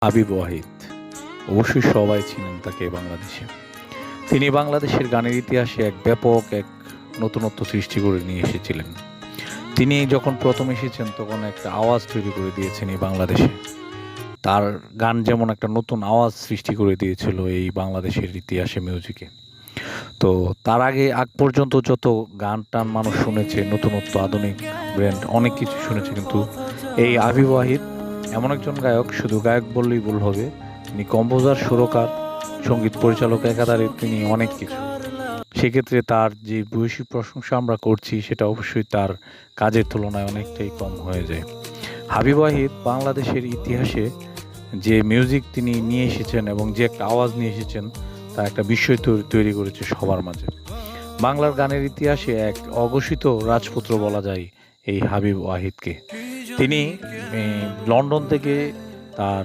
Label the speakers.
Speaker 1: হাবিব ওয়াহিদ, অবশ্যই সবাই চিনেন তাকে বাংলাদেশে। তিনি বাংলাদেশের গানের ইতিহাসে এক ব্যাপক এক নতুনত্ব সৃষ্টি করে নিয়ে এসেছিলেন। তিনি যখন প্রথম এসেছেন তখন একটা আওয়াজ তৈরি করে দিয়েছেন এই বাংলাদেশে। তার গান যেমন একটা নতুন আওয়াজ সৃষ্টি করে দিয়েছিল এই বাংলাদেশের ইতিহাসে মিউজিকে। তো তার আগ পর্যন্ত যত গান টান মানুষ শুনেছে, নতুনত্ব আধুনিক ব্র্যান্ড অনেক কিছু শুনেছে, কিন্তু এই হাবিব ওয়াহিদ এমন একজন গায়ক, শুধু গায়ক বললেই ভুল হবে। তিনি কম্পোজার, সুরকার, সঙ্গীত পরিচালক, একাধারে তিনি অনেক কিছু। সেক্ষেত্রে তার যে বৈশ্বিক প্রশংসা আমরা করছি সেটা অবশ্যই তার কাজের তুলনায় অনেকটাই কম হয়ে যায়। হাবিব ওয়াহিদ বাংলাদেশের ইতিহাসে যে মিউজিক তিনি নিয়ে এসেছেন এবং যে একটা আওয়াজ নিয়ে এসেছেন, তা একটা বিস্ময় তৈরি করেছে সবার মাঝে। বাংলার গানের ইতিহাসে এক অঘোষিত রাজপুত্র বলা যায় এই হাবিব ওয়াহিদকে। তিনি লন্ডন থেকে তার